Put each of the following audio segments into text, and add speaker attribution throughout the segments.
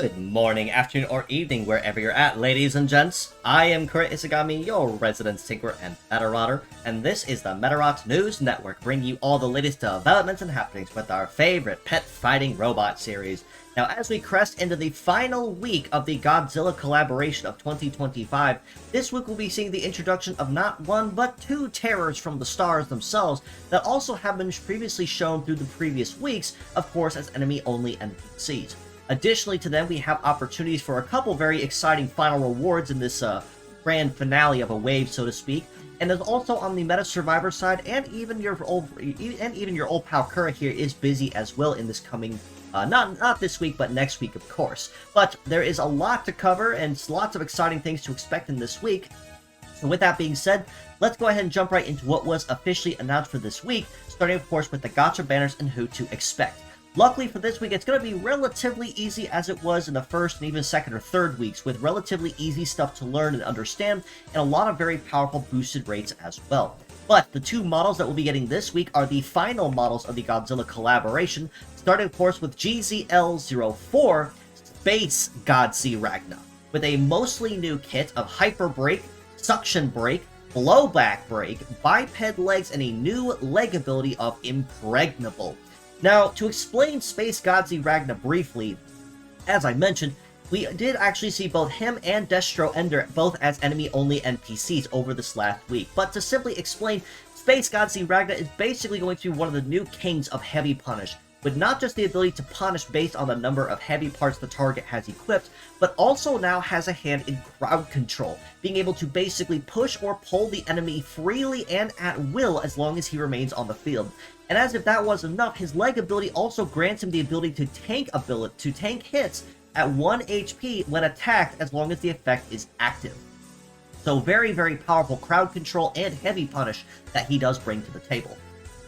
Speaker 1: Good morning, afternoon, or evening, wherever you're at, ladies and gents. I am Kurojiri, your resident tinkerer and Medarotter, and this is the Medarot News Network, bringing you all the latest developments and happenings with our favorite pet fighting robot series. Now, as we crest into the final week of the Godzilla collaboration of 2025, this week we'll be seeing the introduction of not one, but two terrors from the stars themselves that also have been previously shown through the previous weeks, of course, as enemy-only NPCs. Additionally to them, we have opportunities for a couple very exciting final rewards in this grand finale of a wave, so to speak. And there's also on the meta survivor side, and even your old pal Kura here is busy as well in this coming, not this week, but next week, of course. But there is a lot to cover and lots of exciting things to expect in this week. So with that being said, let's go ahead and jump right into what was officially announced for this week, starting of course with the gacha banners and who to expect. Luckily for this week, it's going to be relatively easy as it was in the first and even second or third weeks, with relatively easy stuff to learn and understand, and a lot of very powerful boosted rates as well. But the two models that we'll be getting this week are the final models of the Godzilla collaboration, starting of course with GZL04, Space Godzilla, with a mostly new kit of Hyper Brake, Suction Brake, Blowback Brake, Biped Legs, and a new leg ability of Impregnable. Now, to explain Space Godzilla briefly, as I mentioned, we did actually see both him and Destro Ender both as enemy-only NPCs over this last week. But to simply explain, Space Godzilla is basically going to be one of the new kings of heavy punish, with not just the ability to punish based on the number of heavy parts the target has equipped, but also now has a hand in crowd control, being able to basically push or pull the enemy freely and at will as long as he remains on the field. And as if that wasn't enough, his leg ability also grants him the ability to tank hits at 1 HP when attacked as long as the effect is active. So very, very powerful crowd control and heavy punish that he does bring to the table.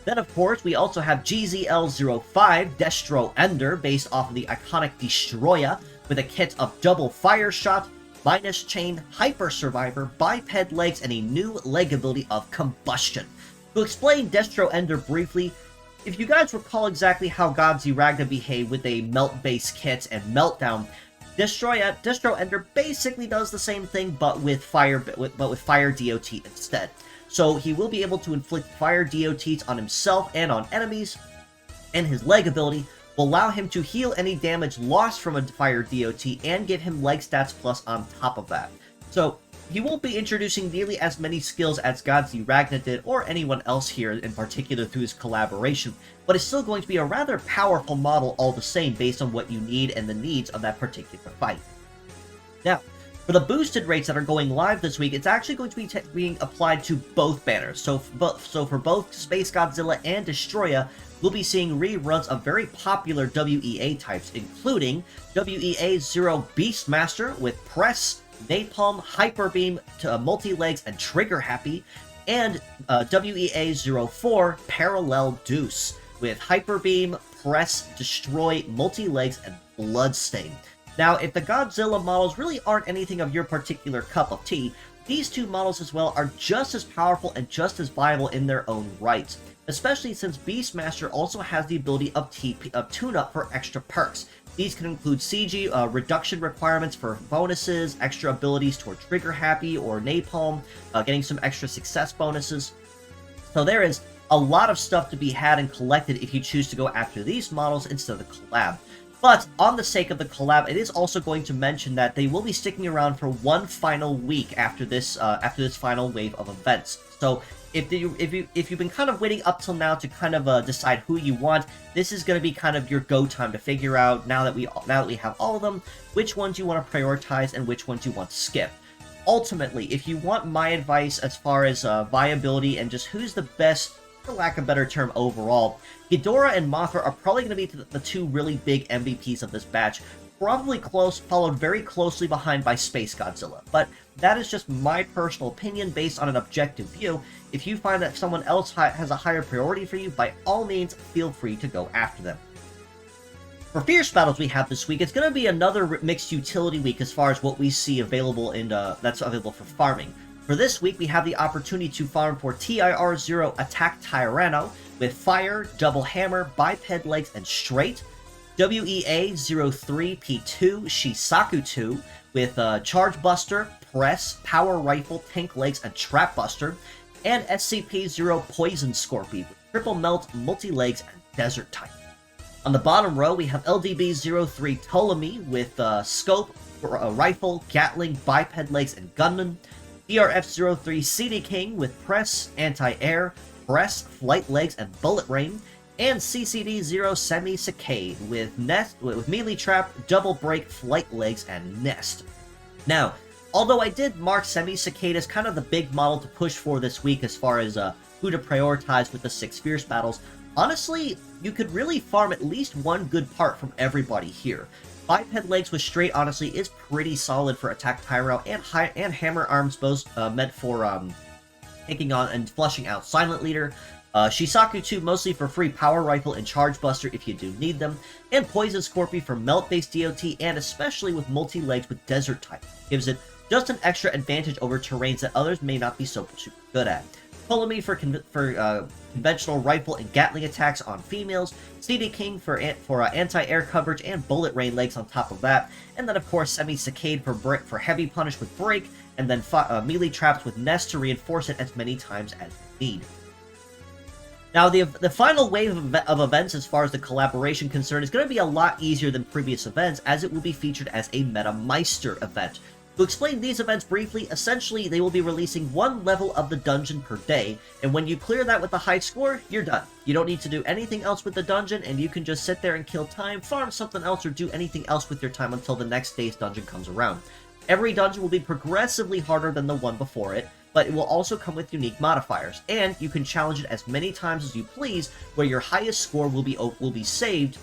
Speaker 1: Then, of course, we also have GZL05 Destro Ender, based off of the iconic Destroyer, with a kit of double fire shot, minus chain, hyper survivor, biped legs, and a new leg ability of combustion. To explain Destro Ender briefly, if you guys recall exactly how Godzilla behaved with a melt-based kit and meltdown, Destro Ender basically does the same thing, but with fire DOT instead. So he will be able to inflict fire DOTs on himself and on enemies, and his leg ability will allow him to heal any damage lost from a fire DOT and give him leg stats plus on top of that. So he won't be introducing nearly as many skills as Godzilla did, or anyone else here in particular through his collaboration, but it's still going to be a rather powerful model all the same based on what you need and the needs of that particular fight. Now, for the boosted rates that are going live this week, it's actually going to be being applied to both banners. So for both Space Godzilla and Destroyer, we'll be seeing reruns of very popular WEA types, including WEA-0 Beastmaster with Press, Napalm, Hyper Beam, Multi-Legs, and Trigger Happy, and WEA-04 Parallel Deuce with Hyper Beam, Press, Destroy, Multi-Legs, and Bloodstain. Now, if the Godzilla models really aren't anything of your particular cup of tea, these two models as well are just as powerful and just as viable in their own rights, especially since Beastmaster also has the ability of tune-up for extra perks. These can include CG reduction requirements for bonuses, extra abilities toward Trigger Happy or Napalm, getting some extra success bonuses. So there is a lot of stuff to be had and collected if you choose to go after these models instead of the collab. But on the sake of the collab, it is also going to mention that they will be sticking around for one final week after this final wave of events. So if you've been kind of waiting up till now to kind of decide who you want, this is going to be kind of your go time to figure out, now that we have all of them, which ones you want to prioritize and which ones you want to skip. Ultimately, if you want my advice as far as viability and just who's the best, for lack of a better term, overall, Ghidorah and Mothra are probably going to be the two really big MVPs of this batch, probably followed very closely behind by Space Godzilla. But that is just my personal opinion based on an objective view. If you find that someone else has a higher priority for you, by all means, feel free to go after them. For Fierce Battles we have this week, it's going to be another mixed utility week as far as what we see available that's available for farming. For this week, we have the opportunity to farm for TIR-0 Attack Tyranno with Fire, Double Hammer, Biped Legs, and Straight. WEA-03P2 Shisaku-2 with Charge Buster, Press, Power Rifle, Tank Legs, and Trap Buster, and SCP-0 Poison Scorpion with Triple Melt, Multi-Legs, and Desert Type. On the bottom row, we have LDB-03 Ptolemy with Scope, Rifle, Gatling, Biped Legs, and Gunman, DRF-03 CD King with Press, Anti-Air, Press, Flight Legs, and Bullet Rain, and CCD-0 Semi-Cicade with Melee Trap, Double Break, Flight Legs, and Nest. Now, although I did mark Semi-Cicade as kind of the big model to push for this week as far as who to prioritize with the 6 Fierce battles, honestly, you could really farm at least one good part from everybody here. Biped Legs with Straight, honestly, is pretty solid for Attack Pyro, and Hammer Arms, both meant for taking on and flushing out Silent Leader. Shisaku-2 mostly for free Power Rifle and Charge Buster if you do need them, and Poison Scorpion for Melt-based DOT, and especially with Multi-Legs with Desert type. Gives it just an extra advantage over terrains that others may not be so super good at. Ptolemy for conventional rifle and Gatling attacks on females, CD King for anti-air coverage and bullet rain legs on top of that, and then of course Semi-Cicade for heavy punish with break, and then melee traps with Nest to reinforce it as many times as you need. Now, the final wave of events as far as the collaboration concerned is going to be a lot easier than previous events, as it will be featured as a Meta Meister event. To explain these events briefly, essentially they will be releasing one level of the dungeon per day, and when you clear that with a high score, you're done. You don't need to do anything else with the dungeon, and you can just sit there and kill time, farm something else, or do anything else with your time until the next day's dungeon comes around. Every dungeon will be progressively harder than the one before it, but it will also come with unique modifiers, and you can challenge it as many times as you please, where your highest score will be saved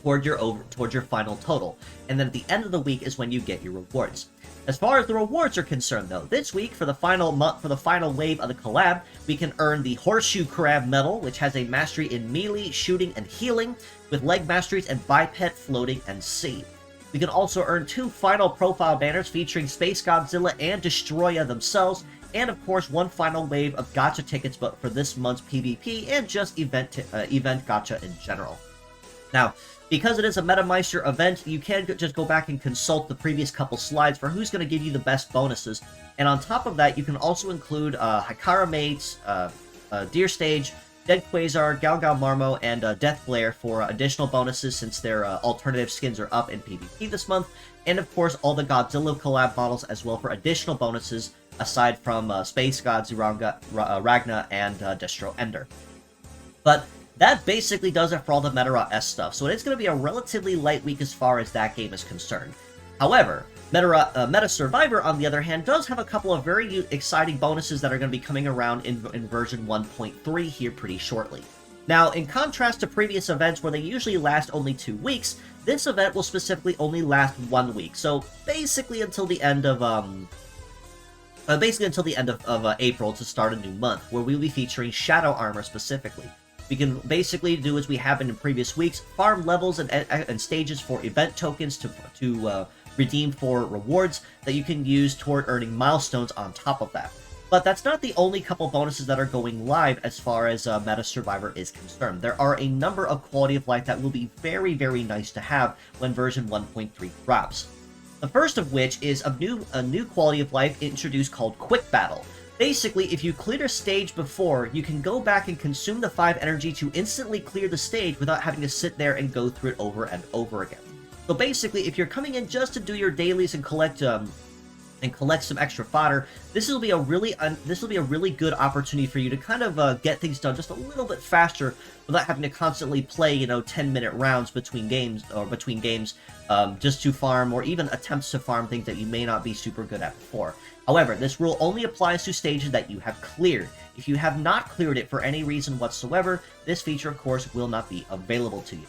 Speaker 1: toward your final total. And then at the end of the week is when you get your rewards. As far as the rewards are concerned, though, this week for the final wave of the collab, we can earn the Horseshoe Crab Medal, which has a mastery in melee, shooting, and healing, with leg masteries and biped, floating, and sea. We can also earn 2 final profile banners featuring Space Godzilla and Destroya themselves, and of course one final wave of gacha tickets, but for this month's PvP and just event gacha in general. Now, because it is a Meta Meister event, you can just go back and consult the previous couple slides for who's going to give you the best bonuses. And on top of that, you can also include Hikara Mates, Deer Stage, Dead Quasar, Gal Gal Marmo, and Death Glare for additional bonuses since their alternative skins are up in PvP this month. And of course, all the Godzilla collab models as well for additional bonuses aside from Space God, Ragna, and Destro Ender. But that basically does it for all the Medarot S stuff, so it's going to be a relatively light week as far as that game is concerned. However, Meta Survivor, on the other hand, does have a couple of very exciting bonuses that are going to be coming around in version 1.3 here pretty shortly. Now, in contrast to previous events where they usually last only 2 weeks, this event will specifically only last 1 week, so basically until the end of April to start a new month, where we'll be featuring Shadow Armor specifically. We can basically do as we have been in previous weeks, farm levels and stages for event tokens to redeem for rewards that you can use toward earning milestones on top of that. But that's not the only couple bonuses that are going live as far as Meta Survivor is concerned. There are a number of quality of life that will be very, very nice to have when version 1.3 drops. The first of which is a new quality of life introduced called Quick Battle. Basically, if you cleared a stage before, you can go back and consume the 5 energy to instantly clear the stage without having to sit there and go through it over and over again. So basically, if you're coming in just to do your dailies and collect some extra fodder, this will be a really good opportunity for you to kind of get things done just a little bit faster without having to constantly play 10-minute rounds between games just to farm or even attempts to farm things that you may not be super good at before. However, this rule only applies to stages that you have cleared. If you have not cleared it for any reason whatsoever, this feature of course will not be available to you.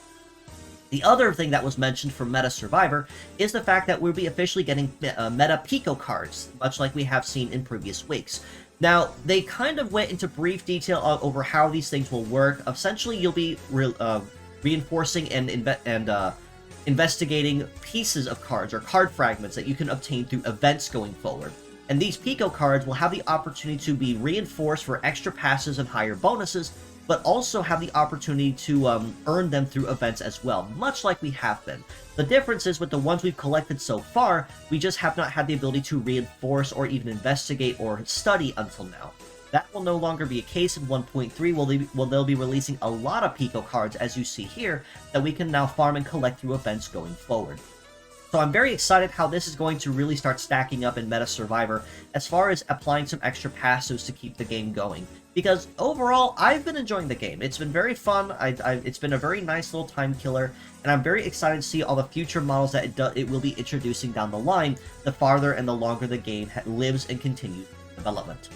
Speaker 1: The other thing that was mentioned for Meta Survivor is the fact that we'll be officially getting Meta Pico cards, much like we have seen in previous weeks. Now, they kind of went into brief detail over how these things will work. Essentially, you'll be reinforcing and investigating pieces of cards or card fragments that you can obtain through events going forward. And these Pico cards will have the opportunity to be reinforced for extra passes and higher bonuses, but also have the opportunity to earn them through events as well, much like we have been. The difference is with the ones we've collected so far, we just have not had the ability to reinforce or even investigate or study until now. That will no longer be a case in 1.3, they'll be releasing a lot of Pico cards, as you see here, that we can now farm and collect through events going forward. So I'm very excited how this is going to really start stacking up in Meta Survivor as far as applying some extra passives to keep the game going. Because overall, I've been enjoying the game. It's been very fun, it's been a very nice little time killer, and I'm very excited to see all the future models that it will be introducing down the line, the farther and the longer the game lives and continues development.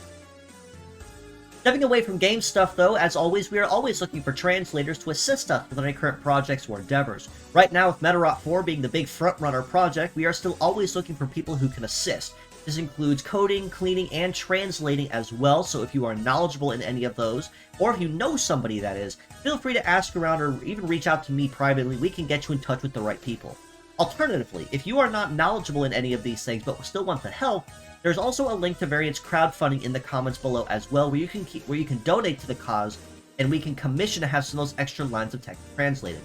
Speaker 1: Stepping away from game stuff, though, as always, we are always looking for translators to assist us with any current projects or endeavors. Right now, with Medarot 4 being the big frontrunner project, we are still always looking for people who can assist. This includes coding, cleaning, and translating as well, so if you are knowledgeable in any of those, or if you know somebody that is, feel free to ask around or even reach out to me privately. We can get you in touch with the right people. Alternatively, if you are not knowledgeable in any of these things but still want the help, there's also a link to various crowdfunding in the comments below as well, where you can donate to the cause, and we can commission to have some of those extra lines of text translated.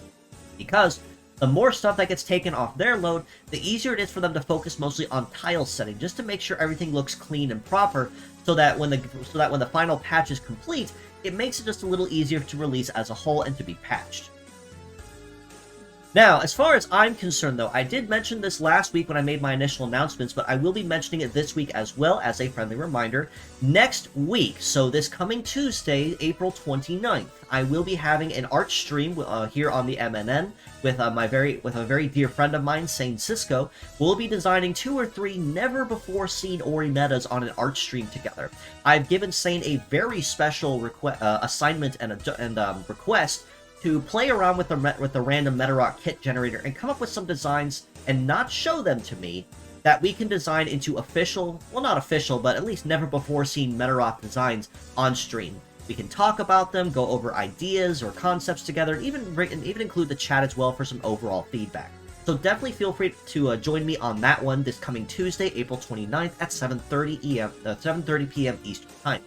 Speaker 1: Because the more stuff that gets taken off their load, the easier it is for them to focus mostly on tile setting, just to make sure everything looks clean and proper, so that when the final patch is complete, it makes it just a little easier to release as a whole and to be patched. Now, as far as I'm concerned, though, I did mention this last week when I made my initial announcements, but I will be mentioning it this week as well as a friendly reminder. Next week, so this coming Tuesday, April 29th, I will be having an art stream here on the MNN with a very dear friend of mine, Sane Cisco. We'll be designing 2 or 3 never-before-seen Ori metas on an art stream together. I've given Sane a very special assignment and request to play around with the random Medarot kit generator and come up with some designs and not show them to me that we can design into official, well, not official, but at least never before seen Medarot designs on stream. We can talk about them, go over ideas or concepts together, and even include the chat as well for some overall feedback. So definitely feel free to join me on that one this coming Tuesday, April 29th at 7:30 p.m. Eastern Time.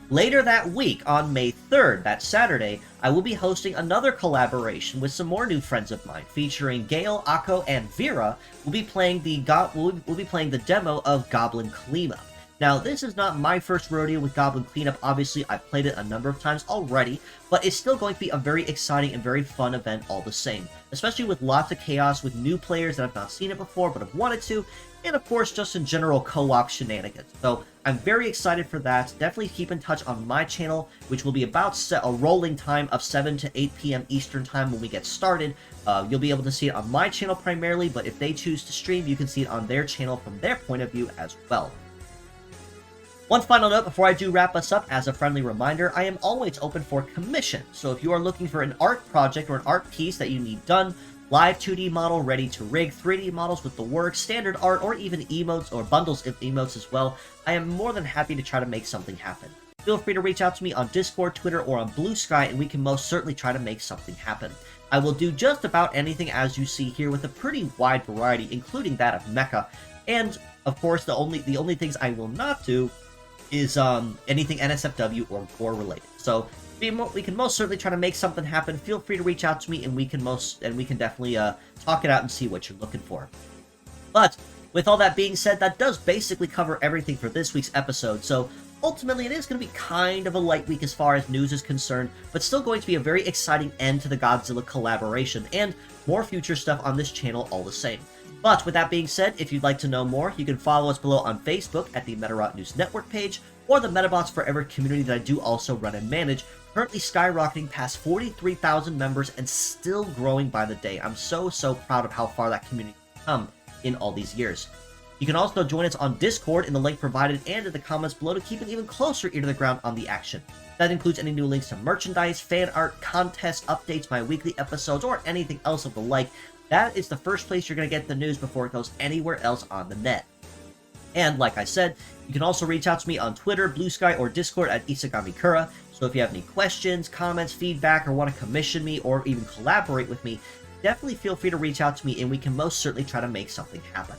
Speaker 1: Later that week, on May 3rd, that Saturday, I will be hosting another collaboration with some more new friends of mine, featuring Gale, Akko, and Vera. We'll be playing the demo of Goblin Cleanup. Now, this is not my first rodeo with Goblin Cleanup. Obviously, I've played it a number of times already, but it's still going to be a very exciting and very fun event all the same, especially with lots of chaos with new players that have not seen it before but have wanted to, and of course, just in general co-op shenanigans. So I'm very excited for that. Definitely keep in touch on my channel, which will be about a rolling time of 7 to 8 p.m. Eastern Time when we get started. You'll be able to see it on my channel primarily, but if they choose to stream, you can see it on their channel from their point of view as well. One final note before I do wrap us up, as a friendly reminder, I am always open for commission. So if you are looking for an art project or an art piece that you need done, live 2D model ready to rig, 3D models with the works, standard art, or even emotes or bundles of emotes as well, I am more than happy to try to make something happen. Feel free to reach out to me on Discord, Twitter, or on Blue Sky, and we can most certainly try to make something happen. I will do just about anything as you see here with a pretty wide variety, including that of mecha. And, of course, the only things I will not do is anything NSFW or core related. So we can most certainly try to make something happen. Feel free to reach out to me, and we can definitely talk it out and see what you're looking for. But with all that being said, that does basically cover everything for this week's episode. So ultimately, it is going to be kind of a light week as far as news is concerned, but still going to be a very exciting end to the Godzilla collaboration and more future stuff on this channel all the same. But with that being said, if you'd like to know more, you can follow us below on Facebook at the Medarot News Network page, or the Metabots Forever community that I do also run and manage, currently skyrocketing past 43,000 members and still growing by the day. I'm so proud of how far that community has come in all these years. You can also join us on Discord in the link provided and in the comments below to keep an even closer ear to the ground on the action. That includes any new links to merchandise, fan art, contests, updates, my weekly episodes, or anything else of the like. That is the first place you're going to get the news before it goes anywhere else on the net. And like I said, you can also reach out to me on Twitter, Blue Sky, or Discord at Isagamikura. So if you have any questions, comments, feedback, or want to commission me or even collaborate with me, definitely feel free to reach out to me and we can most certainly try to make something happen.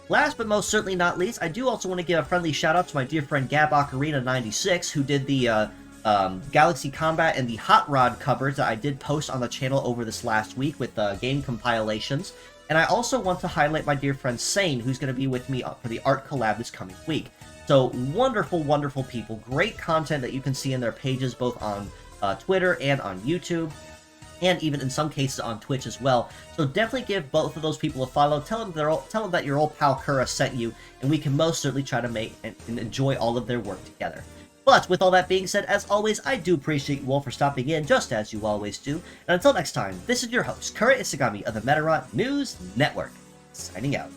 Speaker 1: Last but most certainly not least, I do also want to give a friendly shout out to my dear friend Gab Ocarina 96, who did the Galaxy Combat and the Hot Rod covers that I did post on the channel over this last week with game compilations. And I also want to highlight my dear friend Sane, who's going to be with me for the art collab this coming week. So wonderful, wonderful people. Great content that you can see in their pages, both on Twitter and on YouTube, and even in some cases on Twitch as well. So definitely give both of those people a follow. Tell them that your old pal Kura sent you, and we can most certainly try to make and enjoy all of their work together. But with all that being said, as always, I do appreciate you all for stopping in, just as you always do. And until next time, this is your host, Kura Isagami of the Medarot News Network, signing out.